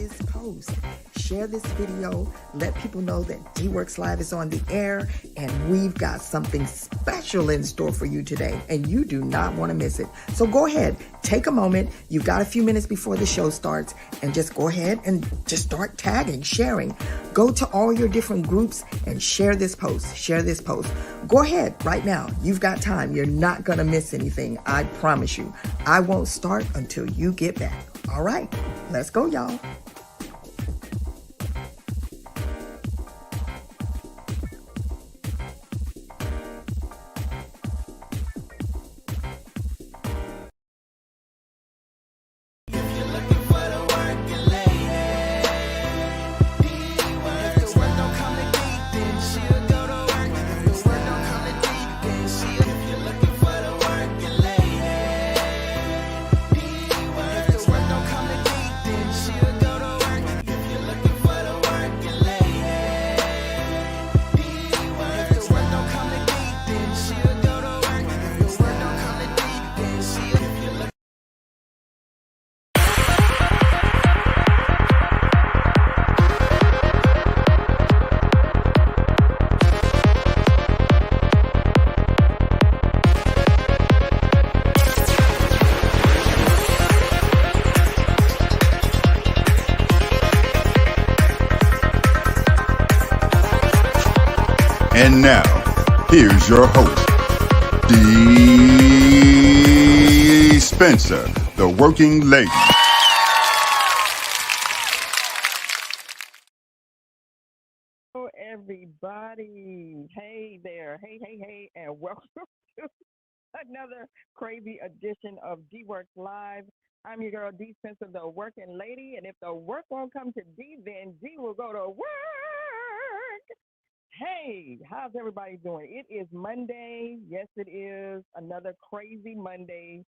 this post, share this video, let people know that DeeWorks Live is on the air, and we've got something special in store for you today, and you do not want to miss it. So go ahead, take a moment. You've got a few minutes before the show starts, and just go ahead and just start tagging, sharing. Go to all your different groups and share this post. Share this post. Go ahead right now. You've got time. You're not going to miss anything. I promise you. I won't start until you get back. All right, let's go, y'all. And now, here's your host, Dee Spencer, the working lady. Hello, everybody. Hey there. Hey, and welcome to another crazy edition of DeeWorks Live. I'm your girl, Dee Spencer, the working lady. And if the work won't come to Dee, then Dee will go to work. Hey, how's everybody doing? It is Monday. Yes, it is another crazy Monday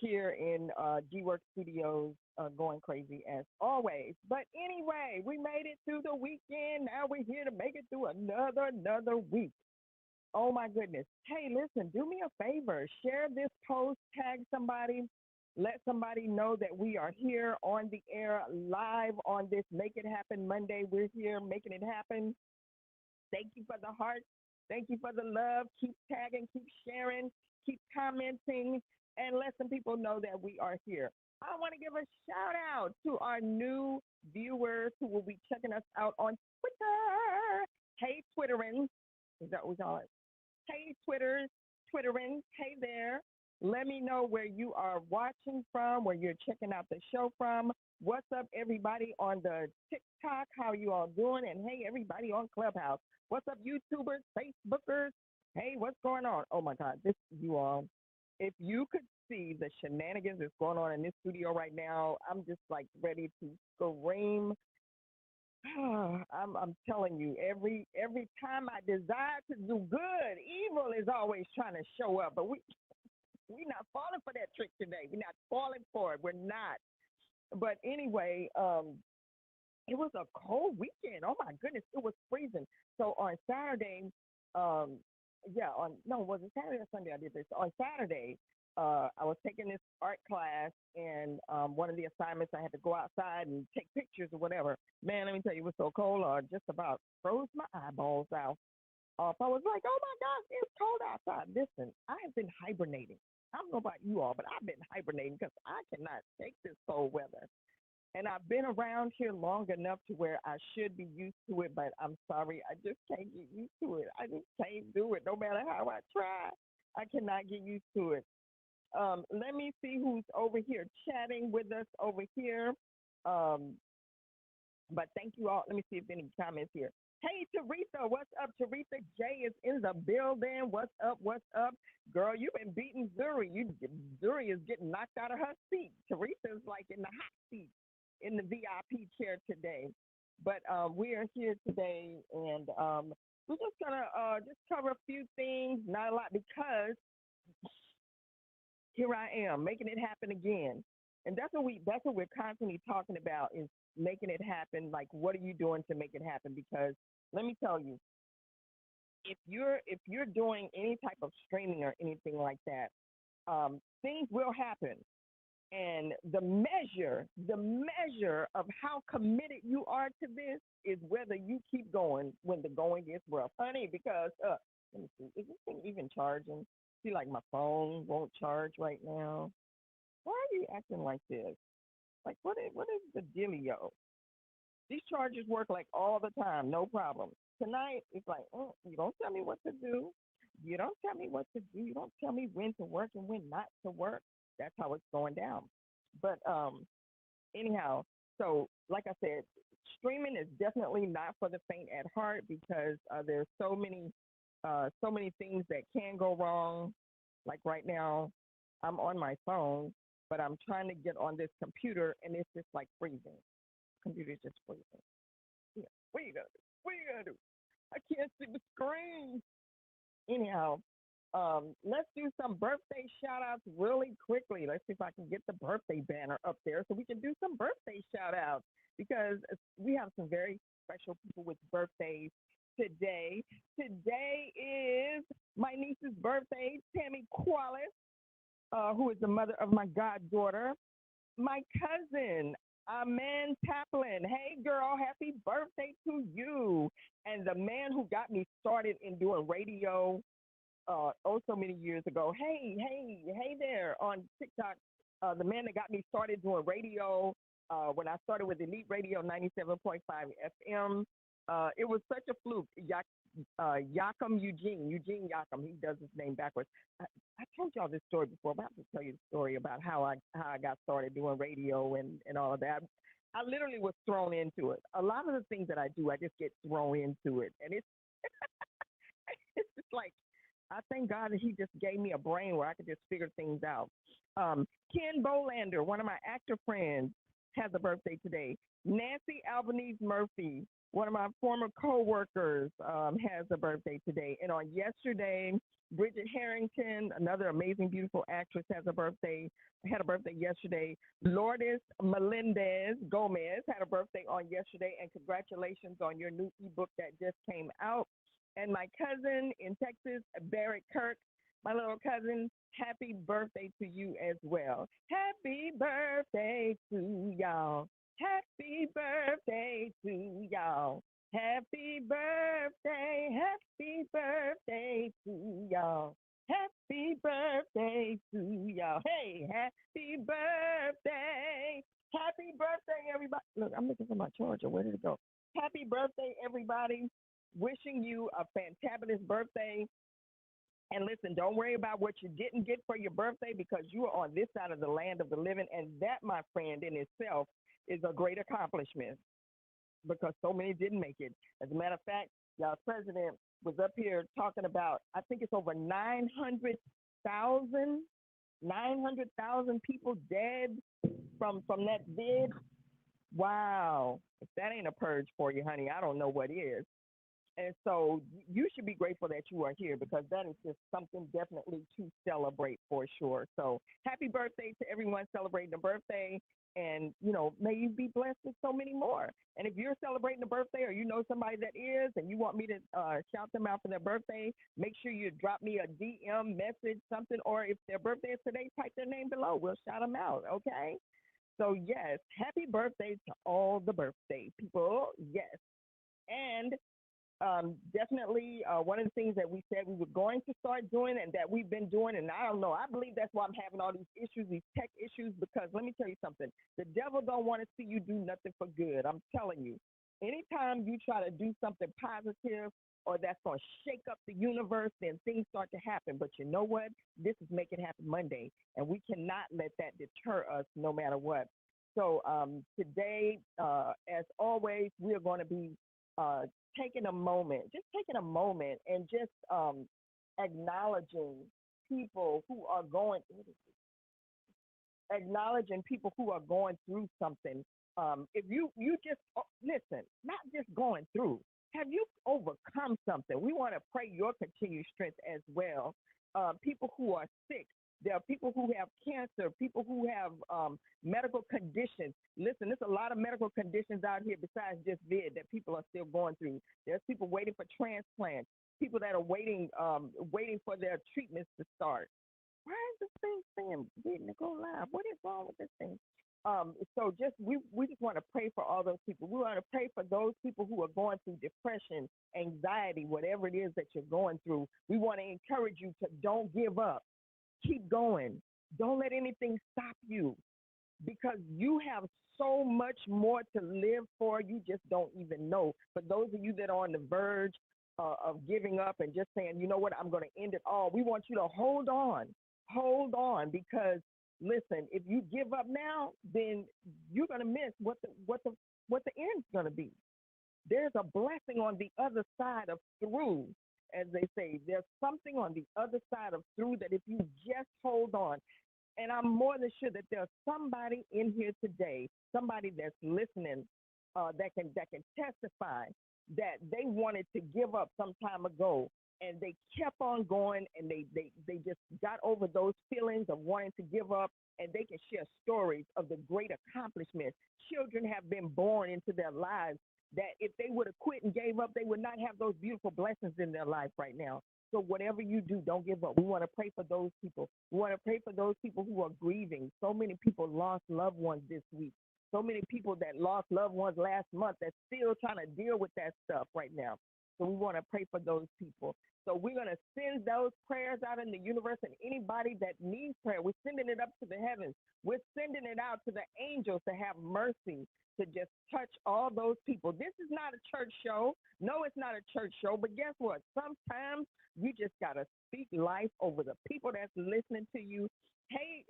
here in DeeWorks Studios, going crazy as always. But anyway, we made it through the weekend. Now we're here to make it through another week. Oh my goodness. Hey, listen, do me a favor. Share this post, tag somebody, let somebody know that we are here on the air live on this Make It Happen Monday. We're here making it happen. Thank you for the heart. Thank you for the love. Keep tagging, keep sharing, keep commenting, and let some people know that we are here. I want to give a shout out to our new viewers who will be checking us out on Twitter. Hey, Twitterins. Is that what we call it? Hey, Twitterins. Hey there. Let me know where you are watching from, where you're checking out the show from. What's up, everybody on the TikTok? How you all doing? And hey, everybody on Clubhouse. What's up, YouTubers, Facebookers? Hey, what's going on? Oh, my God. This, you all, if you could see the shenanigans that's going on in this studio right now, I'm just like ready to scream. I'm telling you, every time I desire to do good, evil is always trying to show up. But we're not falling for that trick today. We're not falling for it. We're not. But anyway, it was a cold weekend. Oh my goodness, it was freezing. So on Saturday, was it Saturday or Sunday I did this? On Saturday, I was taking this art class, and one of the assignments I had to go outside and take pictures or whatever. Man, let me tell you, it was so cold, just about froze my eyeballs out. I was like, oh my gosh, it's cold outside. Listen, I have been hibernating. I don't know about you all, but I've been hibernating because I cannot take this cold weather. And I've been around here long enough to where I should be used to it, but I'm sorry, I just can't get used to it. I just can't do it. No matter how I try, I cannot get used to it. Let me see who's over here chatting with us over here. But thank you all. Let me see if any comments here. Hey, Teresa, what's up? Teresa J is in the building. What's up? Girl, you've been beating Zuri. Zuri is getting knocked out of her seat. Teresa's like in the hot seat in the VIP chair today. But we are here today, and we're just going to just cover a few things, not a lot, because here I am making it happen again. And that's what we're constantly talking about, is making it happen. Like, what are you doing to make it happen? Because let me tell you, if you're doing any type of streaming or anything like that, things will happen. And the measure of how committed you are to this is whether you keep going when the going gets rough, honey. Because let me see, is this thing even charging? See, like my phone won't charge right now. Why are you acting like this? Like, what is the dealio? These chargers work like all the time, no problem. Tonight, it's like, you don't tell me what to do. You don't tell me what to do. You don't tell me when to work and when not to work. That's how it's going down. But anyhow, so like I said, streaming is definitely not for the faint at heart because there's so many things that can go wrong. Like right now, I'm on my phone, but I'm trying to get on this computer, and it's just like freezing. Computer's just freezing. Yeah. What are you gonna do? What are you gonna do? I can't see the screen. Anyhow, let's do some birthday shout outs really quickly. Let's see if I can get the birthday banner up there so we can do some birthday shout outs because we have some very special people with birthdays today. Today is my niece's birthday, Tammy Qualis, who is the mother of my goddaughter. My cousin, Amen Taplin. Hey, girl, happy birthday to you. And the man who got me started in doing radio so many years ago. Hey there on TikTok. The man that got me started doing radio when I started with Elite Radio 97.5 FM. It was such a fluke. Eugene Yakum. He does his name backwards. I told y'all this story before, but I have to tell you the story about how I got started doing radio and all of that. I literally was thrown into it. A lot of the things that I do, I just get thrown into it, and it's it's just like I thank God that He just gave me a brain where I could just figure things out. Ken Bolander, one of my actor friends, has a birthday today. Nancy Albanese Murphy, one of my former co-workers, has a birthday today. And on yesterday, Bridget Harrington, another amazing, beautiful actress, had a birthday yesterday. Lourdes Melendez Gomez had a birthday on yesterday, and congratulations on your new ebook that just came out. And my cousin in Texas, Barrett Kirk, my little cousin, happy birthday to you as well. Happy birthday to y'all. Happy birthday to y'all. Happy birthday to y'all. Happy birthday to y'all. Hey, happy birthday. Happy birthday, everybody. Look, I'm looking for my charger. Where did it go? Happy birthday, everybody. Wishing you a fantabulous birthday. And listen, don't worry about what you didn't get for your birthday because you are on this side of the land of the living. And that, my friend, in itself is a great accomplishment because so many didn't make it. As a matter of fact, y'all president was up here talking about, I think it's over 900,000 people dead from that vid. Wow. If that ain't a purge for you, honey, I don't know what is. And so you should be grateful that you are here because that is just something definitely to celebrate for sure. So happy birthday to everyone celebrating a birthday. And, you know, may you be blessed with so many more. And if you're celebrating a birthday or you know somebody that is and you want me to shout them out for their birthday, make sure you drop me a DM message, something, or if their birthday is today, type their name below. We'll shout them out, okay? So, yes, happy birthday to all the birthday people, yes. And definitely one of the things that we said we were going to start doing and that we've been doing, and I don't know, I believe that's why I'm having all these issues, these tech issues, because let me tell you something, the devil don't want to see you do nothing for good. I'm telling you, anytime you try to do something positive or that's going to shake up the universe, then things start to happen. But you know what? This is Make It Happen Monday, and we cannot let that deter us no matter what. So today, as always, we are going to be taking a moment and just acknowledging people who are going through something. If you just listen, not just going through, have you overcome something? We want to pray your continued strength as well. People who are sick. There are people who have cancer, people who have medical conditions. Listen, there's a lot of medical conditions out here besides just vid that people are still going through. There's people waiting for transplants, people that are waiting for their treatments to start. why is this thing saying getting to go live? What is wrong with this thing? So just we just want to pray for all those people. We want to pray for those people who are going through depression, anxiety, whatever it is that you're going through. We want to encourage you to don't give up. Keep going. Don't let anything stop you, because you have so much more to live for. You just don't even know. For those of you that are on the verge of giving up and just saying, you know what, I'm going to end it all, we want you to hold on, because listen, if you give up now, then you're going to miss what the end's going to be. There's a blessing on the other side of through, as they say. There's something on the other side of through that if you just hold on. And I'm more than sure that there's somebody in here today, somebody that's listening, that can testify that they wanted to give up some time ago, and they kept on going, and they just got over those feelings of wanting to give up, and they can share stories of the great accomplishments. Children have been born into their lives that if they would have quit and gave up, they would not have those beautiful blessings in their life right now. So whatever you do, don't give up. We want to pray for those people. We want to pray for those people who are grieving. So many people lost loved ones this week. So many people that lost loved ones last month that's still trying to deal with that stuff right now. So we want to pray for those people. So we're going to send those prayers out in the universe, and anybody that needs prayer, we're sending it up to the heavens. We're sending it out to the angels to have mercy, to just touch all those people. This is not a church show. No, it's not a church show. But guess what? Sometimes you just got to speak life over the people that's listening to you. Hey,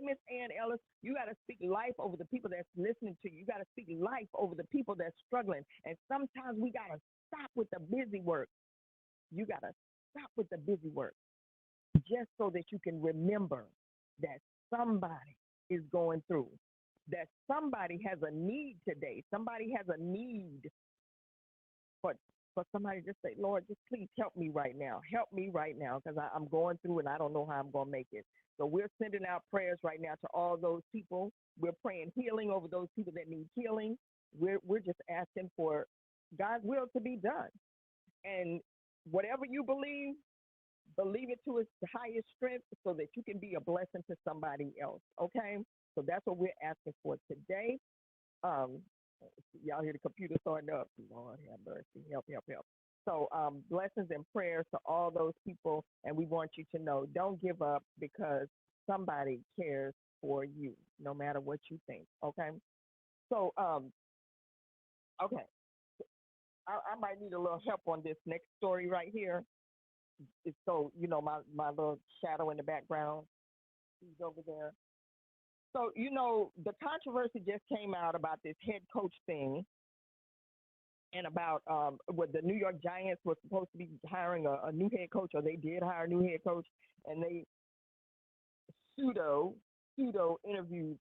Miss Ann Ellis, you got to speak life over the people that's listening to you. You got to speak life over the people that's struggling. And sometimes we got to stop with the busy work. You got to stop with the busy work just so that you can remember that somebody is going through, that somebody has a need today. Somebody has a need for somebody to say, Lord, just please help me right now. Help me right now, because I'm going through and I don't know how I'm going to make it. So we're sending out prayers right now to all those people. We're praying healing over those people that need healing. We're just asking for God's will to be done. And whatever you believe it to its highest strength so that you can be a blessing to somebody else, okay? So that's what we're asking for today. Y'all hear the computer starting up. Lord have mercy. Help. So blessings and prayers to all those people, and we want you to know, don't give up, because somebody cares for you, no matter what you think, okay? So, okay. I might need a little help on this next story right here. So, my little shadow in the background, he's over there. So, the controversy just came out about this head coach thing, and about what the New York Giants were supposed to be hiring a new head coach, or they did hire a new head coach, and they pseudo interviewed.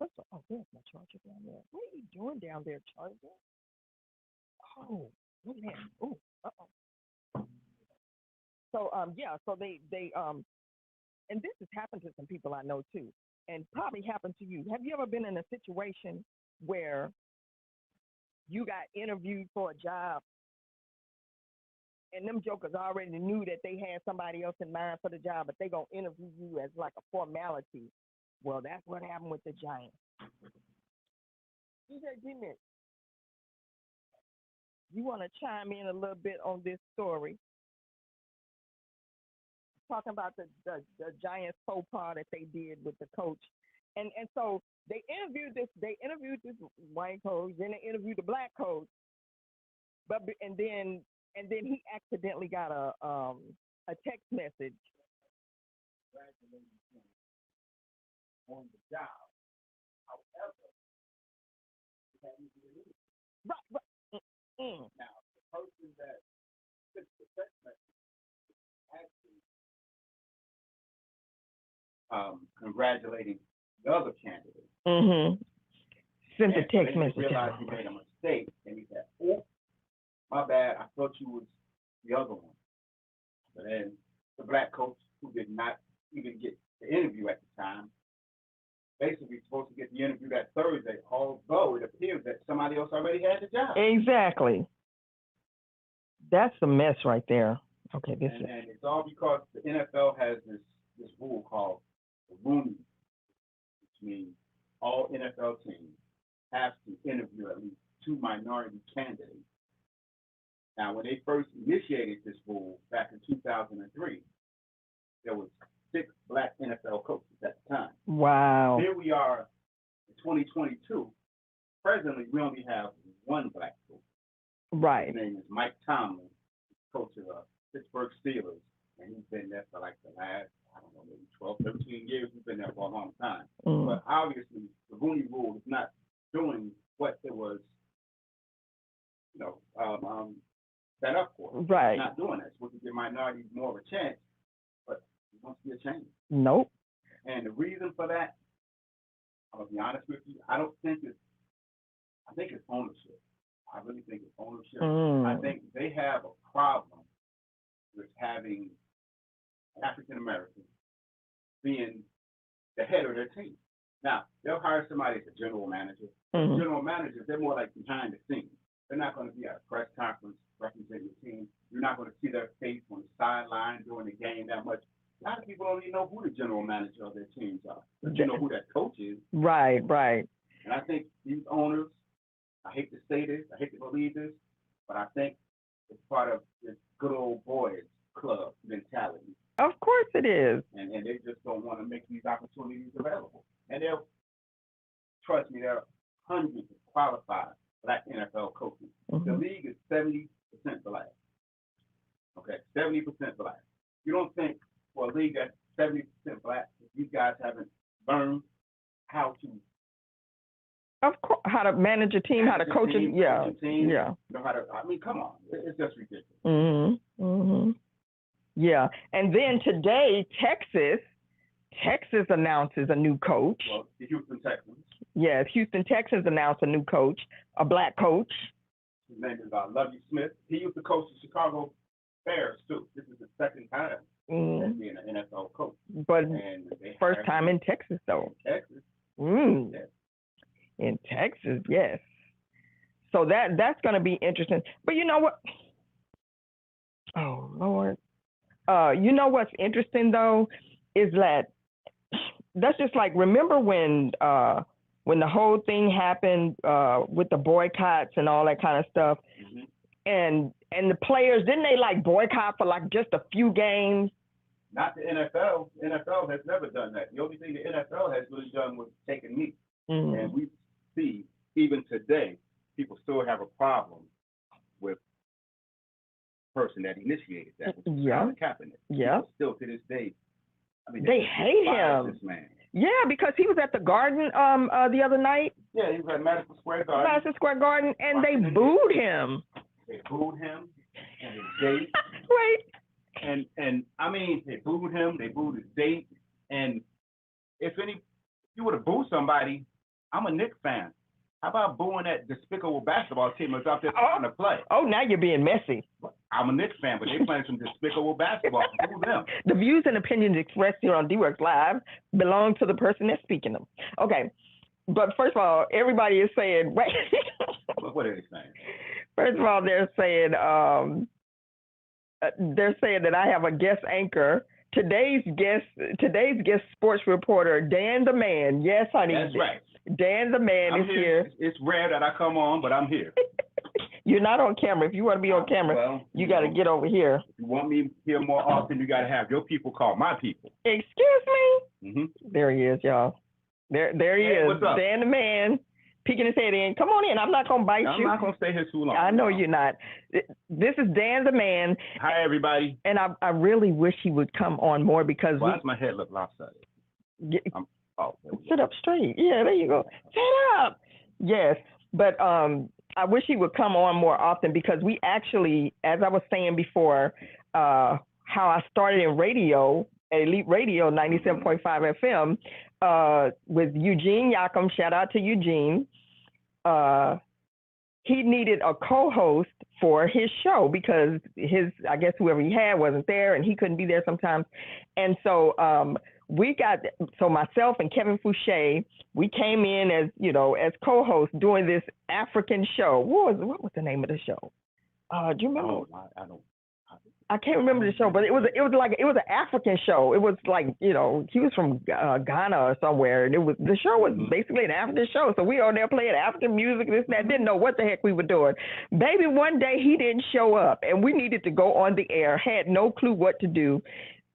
Oh, there's my charger down there. What are you doing down there, charger? Oh, look at that. Oh, uh-oh. So, so they and this has happened to some people I know too, and probably happened to you. Have you ever been in a situation where you got interviewed for a job and them jokers already knew that they had somebody else in mind for the job, but they gonna interview you as like a formality? Well, that's what happened with the Giants. DJ G-Mitch, you want to chime in a little bit on this story? Talking about the Giants faux pas that they did with the coach, and so they interviewed this white coach, then they interviewed the black coach, and then he accidentally got a text message on the job. However, right. Now the person that sent the text message actually congratulating the other candidate. Mm-hmm. Sent the text message. He realized he made a mistake, and he said, "Oh, my bad. I thought you was the other one." But then the black coach, who did not even get the interview at the time, basically supposed to get the interview that Thursday, although it appears that somebody else already had the job. Exactly. That's a mess right there. Okay, and it's all because the NFL has this this rule called the WEMOSI, which means all NFL teams have to interview at least 2 minority candidates. Now, when they first initiated this rule back in 2003, there was 6 black NFL coaches at the time. Wow. Here we are in 2022. Presently, we only have 1 black coach. Right. His name is Mike Tomlin, coach of the Pittsburgh Steelers, and he's been there for like the last, I don't know, maybe 12, 13 years. He's been there for a long time. But obviously, the WEMOSI rule is not doing what it was, set up for. Right. It's not doing that. It's supposed to give minorities more of a chance, but it wants to be a change. Nope. And the reason for that, I'll be honest with you, I think it's ownership. I really think it's ownership. I think they have a problem with having African Americans being the head of their team. Now, they'll hire somebody as a general manager. General managers, they're more like behind the scenes. They're not going to be at a press conference representing your team. You're not going to see their face on the sideline during the game that much. A lot of people don't even know who the general manager of their teams are. But you know who that coach is. Right. And I think these owners, I hate to say this, I hate to believe this, but I think it's part of this good old boys club mentality. Of course it is. And they just don't want to make these opportunities available. And trust me, there are hundreds of qualified black NFL coaches. The league is 70% black. Okay, 70% black. You don't think for a league that's 70% black, these guys haven't learned how to Of course, how to manage a team, how to coach it. Yeah. Know how to. I mean, come on, it's just ridiculous. Yeah, and then today, Texas announces a new coach. Well, the Houston Texans. Yes, Houston Texans announced a new coach, a black coach. His name is Lovie Smith. He used to coach the Chicago Bears too. This is the second time as being an NFL coach. But first time in Texas, though. Texas. Yes. In Texas, yes. So that's going to be interesting. But you know what? Oh, Lord. You know what's interesting, though, is that's just like, remember when the whole thing happened with the boycotts and all that kind of stuff, and the players, didn't they like boycott for like just a few games? Not the NFL. NFL has never done that. The only thing the NFL has really done was take a knee. And we see, even today, people still have a problem with the person that initiated that, which is Colin Kaepernick. Yeah. People still to this day, I mean, they hate him. This man. Yeah, because he was at the Garden the other night. Yeah, he was at Madison Square Garden. And they booed him. They booed him and his date. Right. And I mean, they booed him. They booed his date. And if you would have booed somebody, I'm a Knicks fan. How about booing that despicable basketball team that's out there trying to play? Oh, now you're being messy. I'm a Knicks fan, but they're playing some despicable basketball. Boo them. The views and opinions expressed here on DeeWorks Live belong to the person that's speaking them. Okay, but first of all, everybody is saying, wait. What are they saying? First of all, they're saying that I have a guest anchor. Today's guest sports reporter, Dan the Man. Yes, honey. That's right. Dan the Man is here. It's rare that I come on, but I'm here. You're not on camera. If you want to be on camera, you got to get over here. If you want me here more often, you got to have your people call my people. Excuse me? There he is, y'all. There he is. What's up? Dan the Man, peeking his head in. Come on in. I'm not going to bite you. I'm not going to stay here too long. I know you're not. This is Dan the Man. Hi, everybody. And I really wish he would come on more because why does my head look lopsided? Sit up straight. Yeah, there you go. Sit up. Yes, but I wish he would come on more often because we actually, as I was saying before, how I started in radio, Elite Radio 97.5 FM, with Eugene Yakum. Shout out to Eugene. He needed a co-host for his show because I guess whoever he had wasn't there and he couldn't be there sometimes. And so myself and Kevin Fouché, we came in as co-hosts doing this African show. What was the name of the show? Do you remember? I don't. I can't remember the show, but it was an African show. It was like, he was from Ghana or somewhere, and the show was basically an African show. So we on there playing African music, this and that. Didn't know what the heck we were doing. Baby, one day he didn't show up, and we needed to go on the air. Had no clue what to do.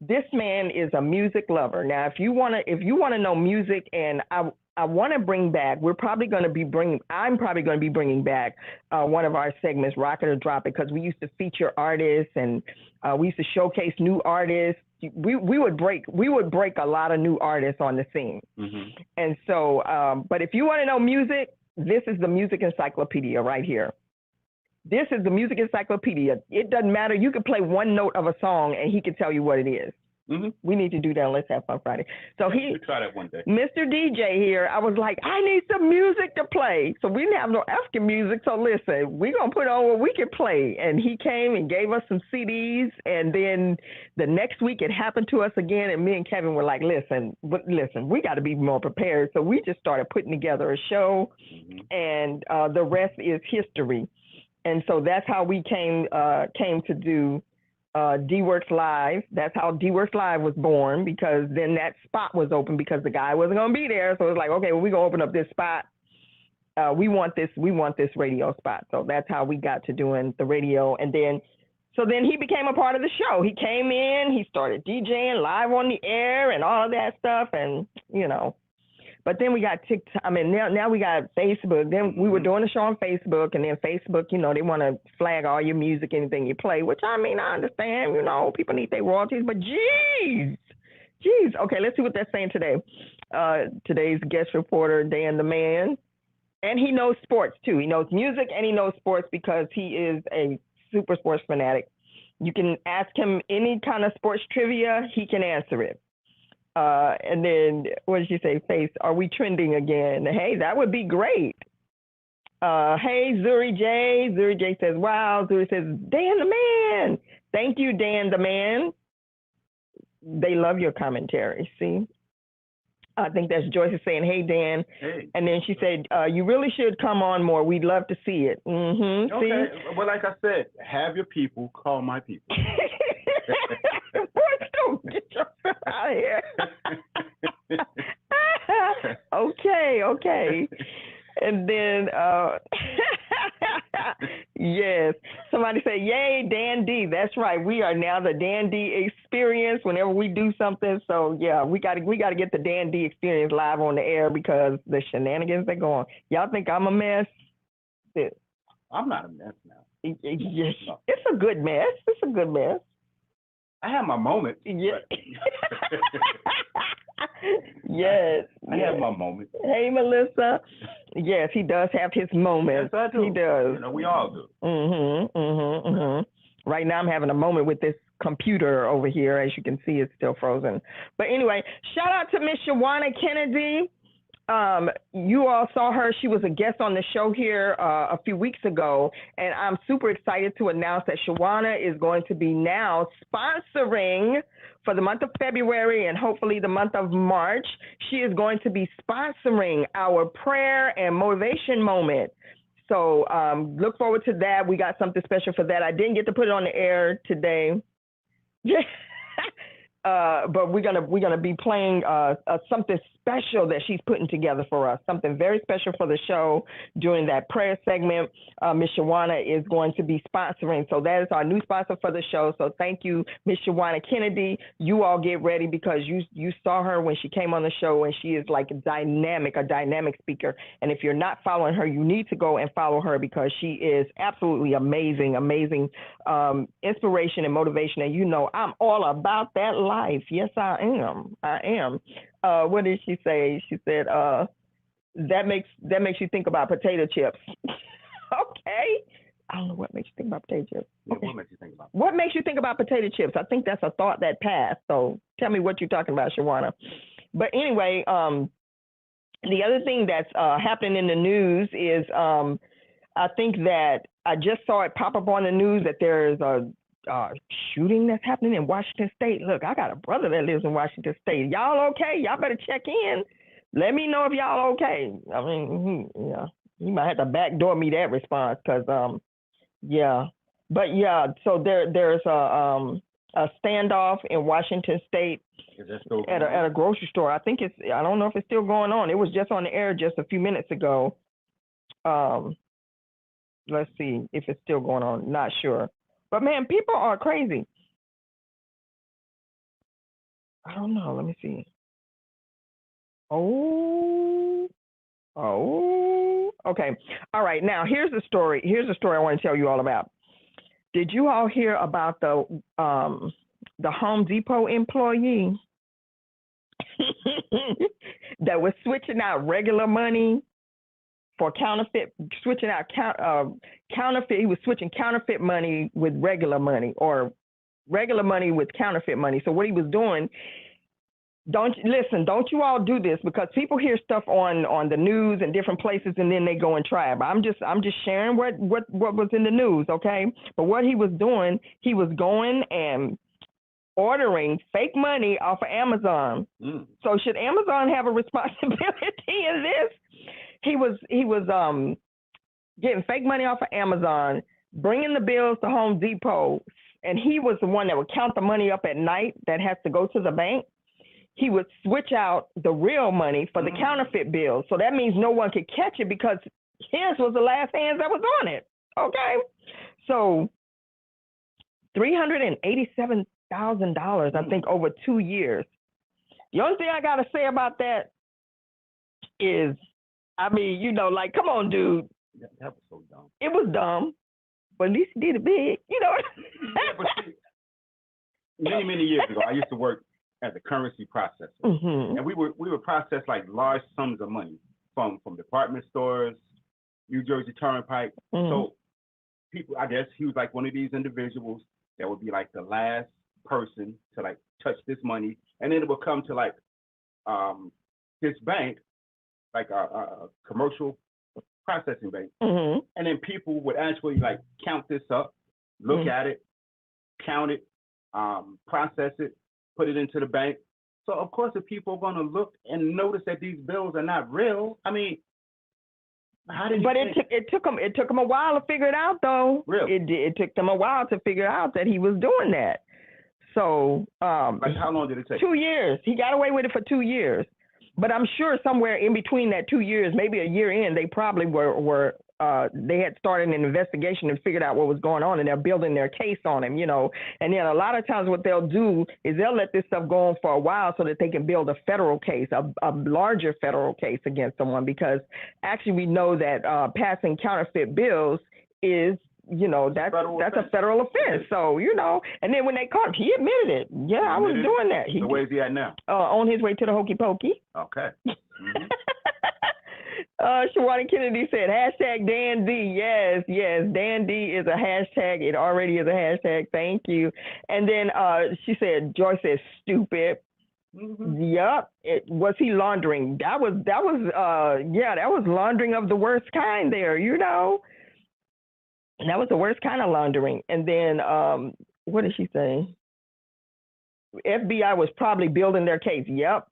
This man is a music lover. Now, if you wanna know music, and I want to bring back. I'm probably going to be bringing back one of our segments, Rock It or Drop It, because we used to feature artists and we used to showcase new artists. We would break a lot of new artists on the scene. Mm-hmm. And so, but if you want to know music, this is the music encyclopedia right here. This is the music encyclopedia. It doesn't matter. You can play one note of a song and he can tell you what it is. Mm-hmm. We need to do that on Let's Have Fun Friday. So we'll try that one day. Mr. DJ here, I was like, I need some music to play. So we didn't have no African music. So listen, we're going to put on what we can play. And he came and gave us some CDs. And then the next week it happened to us again. And me and Kevin were like, listen, we got to be more prepared. So we just started putting together a show. Mm-hmm. And the rest is history. And so that's how we came to do DeeWorks Live. That's how DeeWorks Live was born, because then that spot was open because the guy wasn't going to be there. So it was like, okay, well, we're going to open up this spot. We want this radio spot. So that's how we got to doing the radio. And then he became a part of the show. He came in, he started DJing live on the air and all of that stuff. And, but then we got TikTok. I mean, now we got Facebook. Then we were doing a show on Facebook, and then Facebook, they want to flag all your music, anything you play, which I understand, people need their royalties, but geez. Okay, let's see what they're saying today. Today's guest reporter, Dan the Man, and he knows sports too. He knows music and he knows sports because he is a super sports fanatic. You can ask him any kind of sports trivia, he can answer it. And then, what did she say? Face, are we trending again? Hey, that would be great. Hey, Zuri J. Zuri J says, wow. Zuri says, Dan the Man. Thank you, Dan the Man. They love your commentary, see? I think that's Joyce is saying, hey, Dan. Hey. And then she said, you really should come on more. We'd love to see it. Mm-hmm. Okay. See? Well, like I said, have your people call my people. Get yourself out of here. Okay. And then, yes, somebody said, yay, Dan D. That's right. We are now the Dan D experience whenever we do something. So, yeah, we got to get the Dan D experience live on the air because the shenanigans that go on. Y'all think I'm a mess? I'm not a mess now. Yes, no. It's a good mess. I have my moments. Yes. Yes. I have my moments. Hey, Melissa. Yes, he does have his moments. Yes, I do. He does. We all do. Right now I'm having a moment with this computer over here. As you can see, it's still frozen. But anyway, shout out to Miss Shawana Kennedy. You all saw her. She was a guest on the show here a few weeks ago, and I'm super excited to announce that Shawana is going to be now sponsoring for the month of February and hopefully the month of March. She is going to be sponsoring our prayer and motivation moment. So look forward to that. We got something special for that. I didn't get to put it on the air today. But we're gonna be playing something special that she's putting together for us, something very special for the show during that prayer segment. Miss Shawana is going to be sponsoring, so that is our new sponsor for the show. So thank you, Miss Shawana Kennedy. You all get ready because you saw her when she came on the show, and she is like a dynamic speaker. And if you're not following her, you need to go and follow her because she is absolutely amazing inspiration and motivation. And I'm all about that life. Yes, I am. What did she say? She said, that makes you think about potato chips. Okay. I don't know what makes you think about potato chips. Okay. What makes you think about potato chips? I think that's a thought that passed. So tell me what you're talking about, Shawana. But anyway, the other thing that's happening in the news is I think that I just saw it pop up on the news that there's a shooting that's happening in Washington State. Look, I got a brother that lives in Washington State. Y'all okay? Y'all better check in. Let me know if y'all okay. I mean, he might have to backdoor me that response because, yeah. But yeah, so there's a standoff in Washington State at a grocery store. I think I don't know if it's still going on. It was just on the air just a few minutes ago. Let's see if it's still going on. Not sure. But man, people are crazy. I don't know. Let me see. Oh. Okay. All right. Now here's the story. Here's a story I want to tell you all about. Did you all hear about the Home Depot employee that was switching out regular money for counterfeit? Switching out counterfeit. He was switching counterfeit money with regular money, or regular money with counterfeit money. So what he was doing. Don't you all do this, because people hear stuff on the news and different places, and then they go and try it. But I'm just sharing what was in the news, okay? But what he was doing, he was going and ordering fake money off of Amazon. So should Amazon have a responsibility in this? He was getting fake money off of Amazon, bringing the bills to Home Depot, and he was the one that would count the money up at night that has to go to the bank. He would switch out the real money for the counterfeit bills. So that means no one could catch it, because his was the last hands that was on it. Okay. So $387,000, I think, over 2 years. The only thing I got to say about that is, I mean, you know, like, come on, dude. That was so dumb. It was dumb, but at least he did it big, you know. Yeah, but see, many years ago, I used to work as a currency processor, and we would process like large sums of money from department stores, New Jersey Turnpike. So people, I guess he was like one of these individuals that would be like the last person to like touch this money, and then it would come to like his bank, like a commercial processing bank, and then people would actually like count this up, look at it, count it, process it, put it into the bank. So of course, if people are going to look and notice that these bills are not real, I mean, how did you? But it took them a while to figure it out, though. Really? It took them a while to figure out that he was doing that. So like how long did it take? 2 years. He got away with it for 2 years. But I'm sure somewhere in between that 2 years, maybe a year in, they probably were they had started an investigation and figured out what was going on, and they're building their case on him, you know. And then a lot of times what they'll do is they'll let this stuff go on for a while so that they can build a federal case, a larger federal case against someone, because actually we know that passing counterfeit bills is, you know, that's a federal offense. So, you know, and then when they caught him, he admitted it. Yeah, I was doing that. So where's he at now? On his way to the Hokey Pokey. Okay. Shawani Kennedy said, hashtag Dan D. Yes, Dan D is a hashtag. It already is a hashtag. Thank you. And then she said, Joyce says, stupid. Yep. Was he laundering? That was laundering of the worst kind there, you know. That was the worst kind of laundering. And then what did she say? FBI was probably building their case. Yep.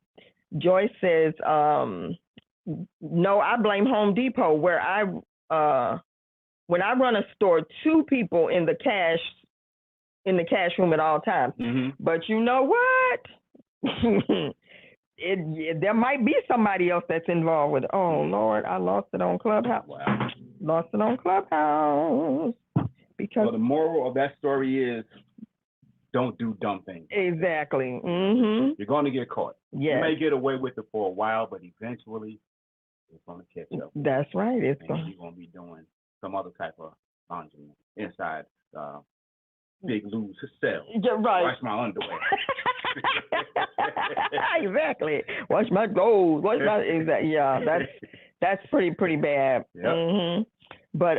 Joyce says, no, I blame Home Depot, where when I run a store, 2 people in the cash room at all times. But you know what? There might be somebody else that's involved with it. Oh Lord, I lost it on Clubhouse. Wow. Lost it on Clubhouse. Because well, the moral of that story is, don't do dumb things. Exactly. You're going to get caught. Yes. You may get away with it for a while, but eventually it's going to catch up. That's right. You're going to be doing some other type of laundry inside Big Lou's cell. Yeah, right. Wash my underwear. Exactly. Wash my clothes. Yeah, that's pretty bad. Yep. But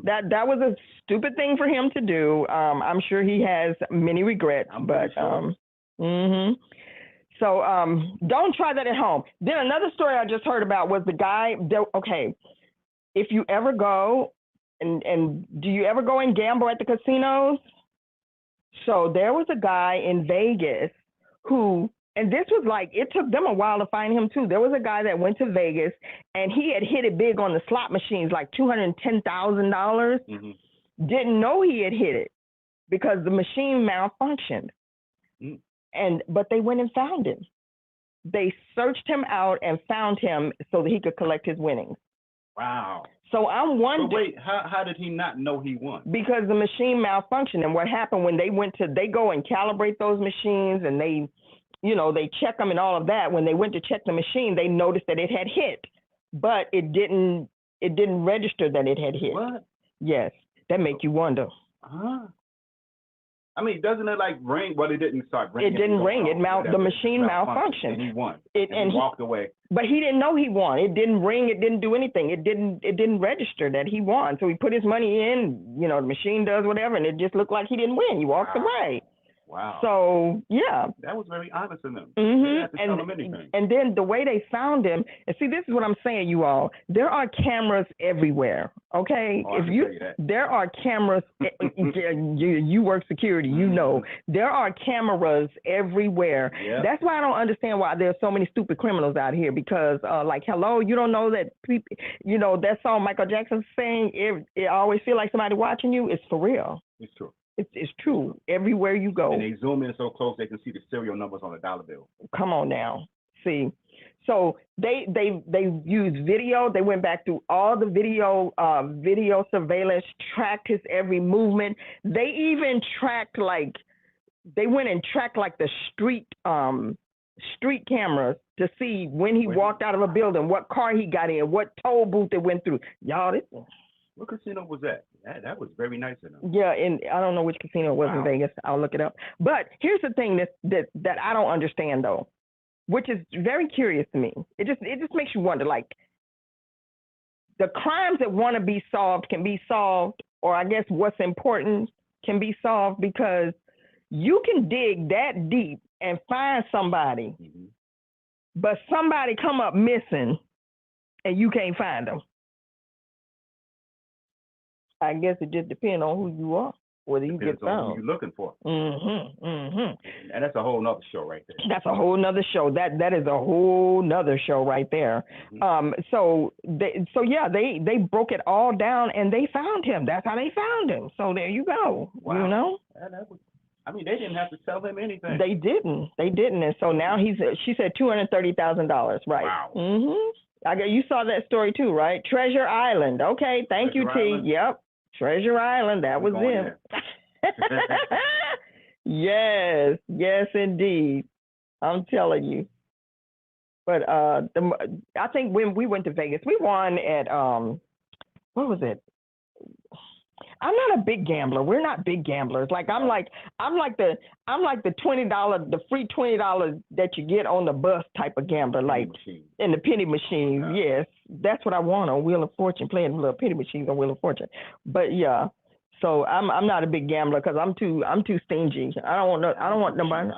that was a stupid thing for him to do. I'm sure he has many regrets. So don't try that at home. Then another story I just heard about was the guy. Okay, if you ever go and do you ever go and gamble at the casinos? So there was a guy in Vegas who, and this was like, it took them a while to find him too. There was a guy that went to Vegas and he had hit it big on the slot machines, like $210,000. didn't know he had hit it because the machine malfunctioned. But they went and found him. They searched him out and found him so that he could collect his winnings. Wow. So I'm wondering. But wait, how did he not know he won? Because the machine malfunctioned. And what happened when they go and calibrate those machines and they check them and all of that. When they went to check the machine, they noticed that it had hit, but it didn't register that it had hit. What? Yes. That make you wonder. Huh? I mean, doesn't it like ring? Well, it didn't start ringing. It didn't ring. The machine malfunctioned. And he won. And he walked away. But he didn't know he won. It didn't ring. It didn't do anything. It didn't register that he won. So he put his money in. The machine does whatever, and it just looked like he didn't win. He walked away. Wow. So yeah. That was very honest of them. Mm-hmm. They didn't have to tell him anything. And then the way they found him, and see, this is what I'm saying, you all. There are cameras everywhere. Okay, there are cameras. You work security, there are cameras everywhere. Yep. That's why I don't understand why there's so many stupid criminals out here. Because hello, you don't know that people. That song Michael Jackson saying, "It always feel like somebody watching you." It's for real. It's true. It's true. Everywhere you go. And they zoom in so close they can see the serial numbers on a dollar bill. Come on now. See. So they used video. They went back through all the video surveillance, tracked his every movement. They even tracked the street cameras to see when he walked out of a building, what car he got in, what toll booth it went through. Y'all, what casino was that? That was very nice of them. Yeah, and I don't know which casino it was in Vegas. I'll look it up. But here's the thing that I don't understand though, which is very curious to me. It just makes you wonder, like, the crimes that want to be solved can be solved, or I guess what's important can be solved, because you can dig that deep and find somebody, but somebody come up missing and you can't find them. I guess it just depends on who you are, whether you get found. Who you're looking for. And that's a whole nother show right there. That's a whole nother show. That is a whole nother show right there. So they broke it all down and they found him. That's how they found him. So there you go. Wow. I mean, they didn't have to tell him anything. They didn't. And so now she said $230,000, right? Wow. You saw that story too, right? Treasure Island. Okay, thank you, T. Yep. Treasure Island, that was him. Yes, indeed. I'm telling you. But I think when we went to Vegas, we won at what was it? I'm not a big gambler. We're not big gamblers. Like I'm like the $20, the free $20 that you get on the bus type of gambler, like in the penny machines. Yeah. Yes, that's what I want on Wheel of Fortune, playing the little penny machines on Wheel of Fortune. But yeah, so I'm not a big gambler because I'm too stingy. I don't want nobody.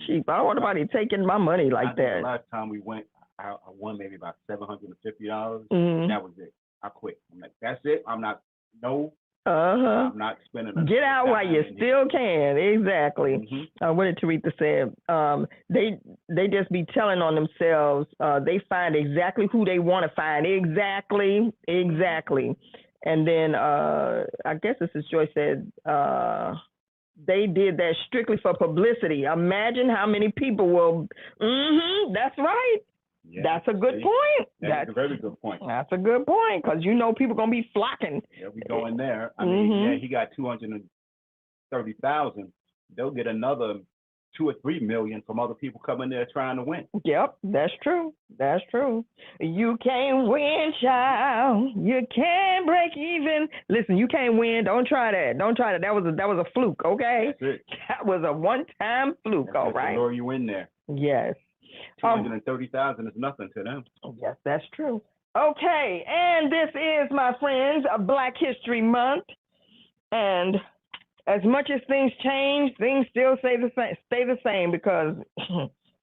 Cheap. I don't want nobody taking my money like that. The last time we went, I won maybe about $750. That was it. I quit. I'm like, that's it. I'm not. No. I'm not spending. Get out while you still can. Exactly. What did Teresa say? They just be telling on themselves. They find exactly who they want to find. Exactly. And then I guess this is Joyce said. They did that strictly for publicity. Imagine how many people will. That's right. Yeah, that's a good point. That's a very good point. That's a good point, because people gonna be flocking. Yeah, we go in there. I mean, he got 230,000. They'll get another 2 or 3 million from other people coming there trying to win. Yep, that's true. You can't win, child. You can't break even. Listen, you can't win. Don't try that. That was a fluke. Okay. That's it. That was a one-time fluke. That's all right. The lure you in there. Yes. 230,000 is nothing to them. Yes, that's true. Okay, and this is, my friends, Black History Month, and as much as things change, things still stay the same, because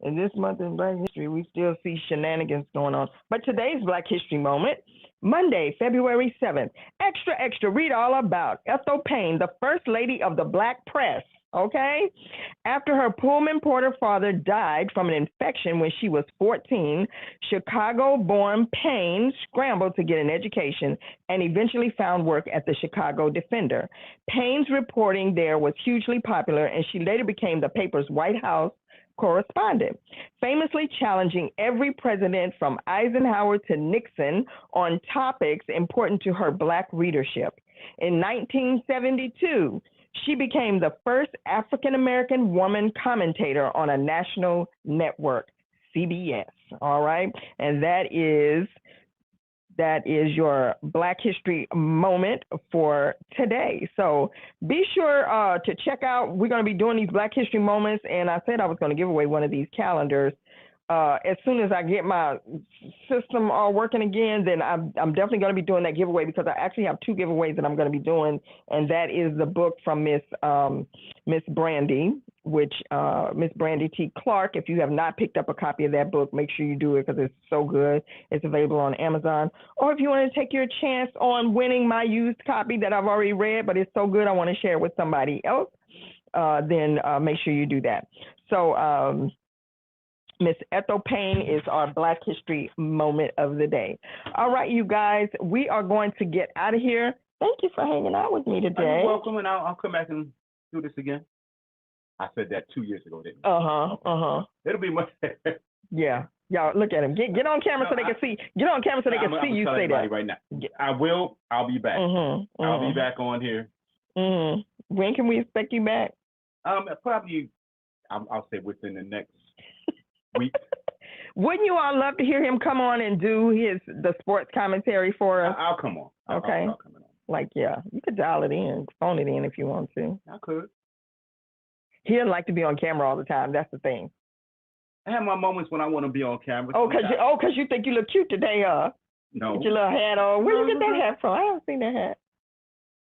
in this month in Black History, we still see shenanigans going on. But today's Black History Moment, Monday, February 7th. Extra, read all about Ethel Payne, the First Lady of the Black Press. Okay? After her Pullman Porter father died from an infection when she was 14, Chicago-born Payne scrambled to get an education and eventually found work at the Chicago Defender. Payne's reporting there was hugely popular, and she later became the paper's White House correspondent, famously challenging every president from Eisenhower to Nixon on topics important to her Black readership. In 1972, she became the first African-American woman commentator on a national network, CBS. All right. And that is your Black History moment for today. So be sure to check out, we're going to be doing these Black History moments, and I said I was going to give away one of these calendars. As soon as I get my system all working again, then I'm definitely going to be doing that giveaway, because I actually have two giveaways that I'm going to be doing, and that is the book from Miss Brandy, which Miss Brandy T. Clark. If you have not picked up a copy of that book, make sure you do it, because it's so good. It's available on Amazon. Or if you want to take your chance on winning my used copy that I've already read, but it's so good I want to share it with somebody else, then make sure you do that. So Miss Ethel Payne is our Black History moment of the day. All right, you guys, we are going to get out of here. Thank you for hanging out with me today. You're welcome, and I'll come back and do this again. I said that 2 years ago, didn't I? It'll be much. Yeah. Y'all, look at him. Get on camera so they can see. Get on camera so they can see you say that. Right now. I'll be back. I'll be back on here. When can we expect you back? Probably, I'll say within the next week. Wouldn't you all love to hear him come on and do the sports commentary for us? I'll come on. Okay. I'll come on. Like, yeah, you could dial it in, phone it in if you want to. I could. He doesn't like to be on camera all the time. That's the thing. I have my moments when I want to be on camera. Because you think you look cute today, No. Get your little hat on. Where you get that hat from? I haven't seen that hat.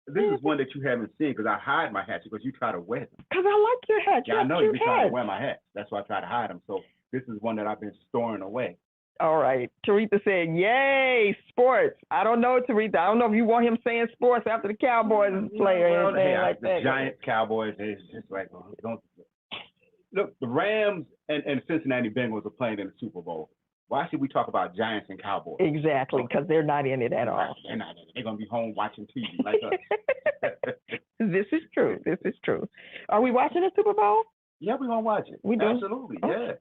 This is one that you haven't seen, because I hide my hats because you try to wear them. Because I like your hat. Yeah, I know you try to wear my hats. That's why I try to hide them. So this is one that I've been storing away. All right. Taretha said, yay, sports. I don't know, Taretha. I don't know if you want him saying sports after the Cowboys play or anything like that. The Giants, Cowboys, it's just like, don't. Look, the Rams and Cincinnati Bengals are playing in the Super Bowl. Why should we talk about Giants and Cowboys? Exactly, because they're not in it at all. They're not in it. They're going to be home watching TV like us. This is true. This is true. Are we watching the Super Bowl? Yeah, we're going to watch it. We do? Absolutely, yeah.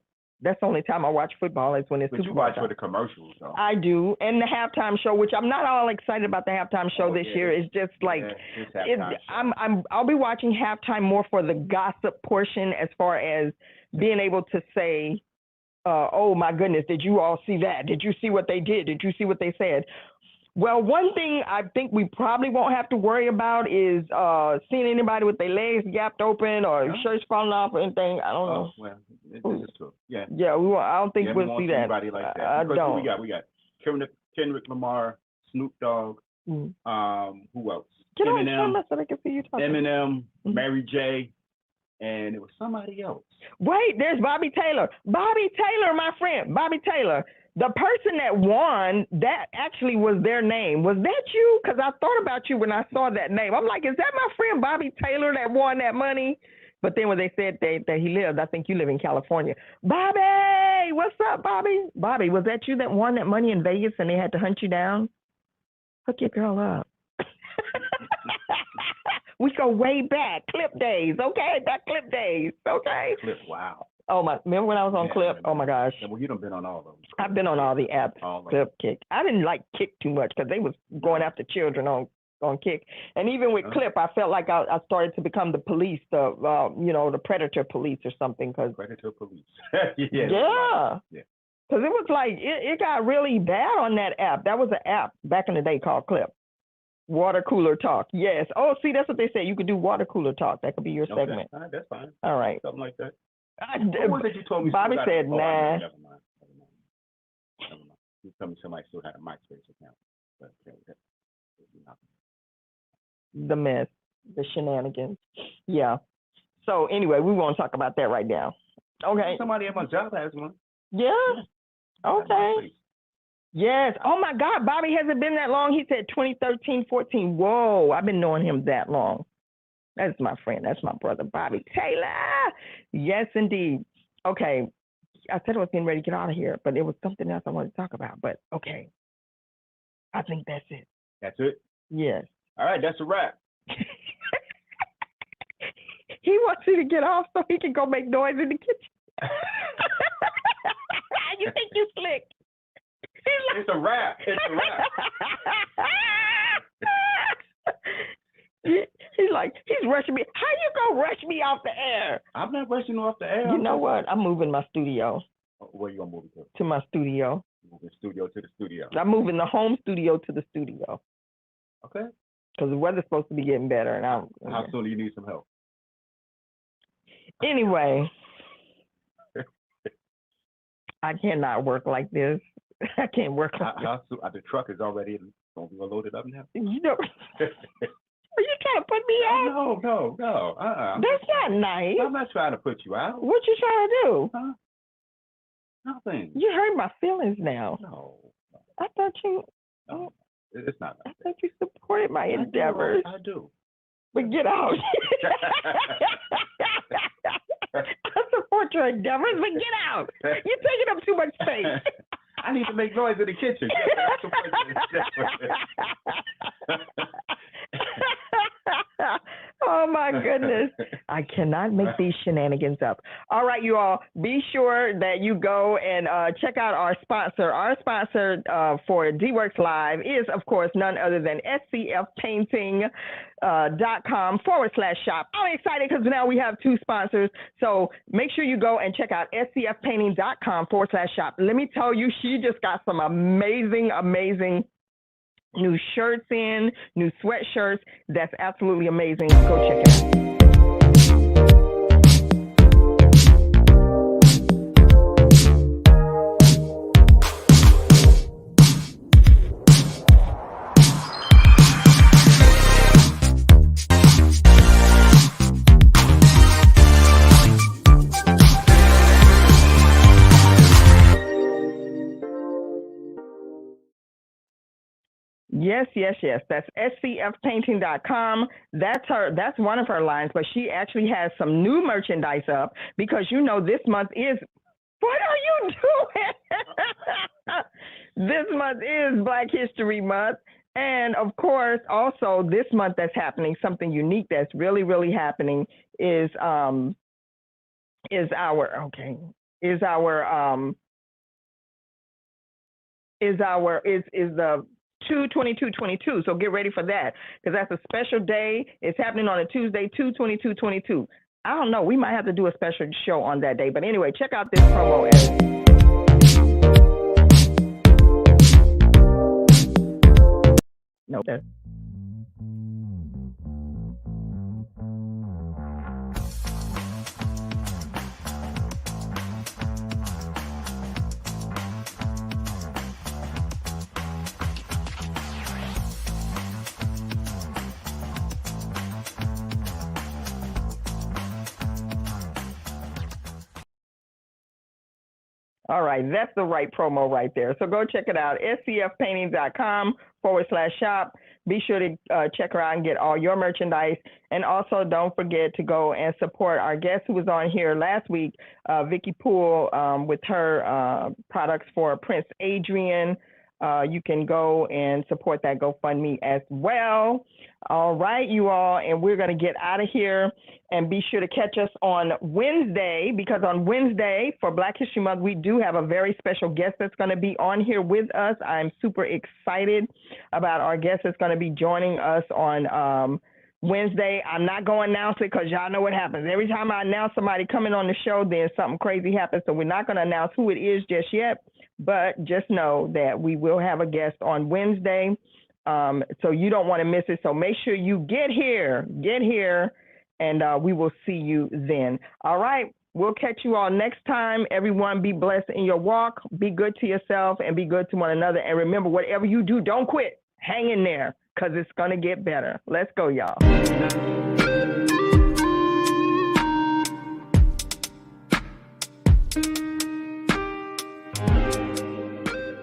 That's the only time I watch football is when it's Super Bowl. But you watch for the commercials, though. I do, and the halftime show, which I'm not all excited about the halftime show this year. It's just like I'll be watching halftime more for the gossip portion, as far as being able to say, oh my goodness, did you all see that? Did you see what they did? Did you see what they said? Well, one thing I think we probably won't have to worry about is seeing anybody with their legs gapped open or shirts falling off or anything. I don't know. Well, this is true. Yeah. Yeah, I don't think we'll see that. Anybody like that. I don't. We got Kendrick Lamar, Snoop Dogg. Who else? Get on camera so they can see you talking. Eminem, Mary J. And it was somebody else. Wait, there's Bobby Taylor. Bobby Taylor, my friend. Bobby Taylor. The person that won, that actually was their name. Was that you? Because I thought about you when I saw that name. I'm like, is that my friend Bobby Taylor that won that money? But then when they said that he lived, I think you live in California. Bobby, what's up, Bobby? Bobby, was that you that won that money in Vegas and they had to hunt you down? Hook your girl up. We go way back, Clip days, okay? That Clip days, okay? Clip, wow. Oh my! Remember when I was on Clip? Oh my gosh! Yeah, well, you done been on all of them. I've been on all the apps. Clip, Kick. I didn't like Kick too much because they was going after children on Kick, and even with Clip, I felt like I started to become the police, the predator police or something. Predator police. Yeah. Because it was like it got really bad on that app. That was an app back in the day called Clip. Water cooler talk. Yes. Oh, see, that's what they say. You could do water cooler talk. That could be your segment. All right, that's fine. All right. Something like that. What was it you told me? Bobby said, nah. Never mind. You told me somebody still had a MySpace account. But, the mess, the shenanigans. Yeah. So anyway, we won't talk about that right now. Okay. Somebody at my job has one. Yeah. Okay. Yes. Oh my God, Bobby hasn't been that long. He said 2013, 14. Whoa, I've been knowing him that long. That's my friend. That's my brother, Bobby Taylor. Yes, indeed. Okay. I said I was getting ready to get out of here, but there was something else I wanted to talk about. But okay. I think that's it. That's it? Yes. All right, that's a wrap. He wants you to get off so he can go make noise in the kitchen. You think you slick? It's a wrap. It's a wrap. He's like, he's rushing me. How you gonna rush me off the air? I'm not rushing off the air. You know what? I'm moving my studio. Where you gonna move it to? To my studio. Moving studio to the studio. I'm moving the home studio to the studio. Okay. Because the weather's supposed to be getting better, and How soon do you need some help? Anyway, I cannot work like this. I can't work like this. How soon? The truck is already gonna be loaded up now. You know, are you trying to put me out? No. That's not nice. I'm not trying to put you out. What you trying to do? Huh? Nothing. You hurt my feelings now. No. I thought you. No. It's not. I thought you supported my endeavors. I do. But get out. I support your endeavors, but get out. You're taking up too much space. I need to make noise in the kitchen. Oh my goodness. I cannot make these shenanigans up. All right, you all, be sure that you go and check out our sponsor. Our sponsor for DeeWorks Live is, of course, none other than scfpainting.com/shop. I'm excited because now we have two sponsors. So make sure you go and check out scfpainting.com/shop. Let me tell you, she just got some amazing new shirts in, new sweatshirts. That's absolutely amazing. Go check it out. Yes. That's scfpainting.com. That's one of her lines, but she actually has some new merchandise up because this month is. What are you doing? This month is Black History Month, and of course, also this month that's happening, something unique that's really happening is the 2/22/22. So get ready for that because that's a special day. It's happening on a Tuesday, 2/22/22. I don't know. We might have to do a special show on that day. But anyway, check out this promo. No. All right, that's the right promo right there. So go check it out, scfpainting.com/shop. Be sure to check her out and get all your merchandise. And also don't forget to go and support our guest who was on here last week, Vicky Poole, with her products for Prince Adrian. You can go and support that GoFundMe as well. All right, you all, and we're going to get out of here. And be sure to catch us on Wednesday, because on Wednesday for Black History Month, we do have a very special guest that's going to be on here with us. I'm super excited about our guest that's going to be joining us on Wednesday. I'm not going to announce it because y'all know what happens. Every time I announce somebody coming on the show, then something crazy happens. So we're not going to announce who it is just yet, but just know that we will have a guest on Wednesday. So you don't want to miss it. So make sure you get here, and we will see you then. All right. We'll catch you all next time. Everyone be blessed in your walk. Be good to yourself and be good to one another. And remember, whatever you do, don't quit. Hang in there because it's going to get better. Let's go, y'all.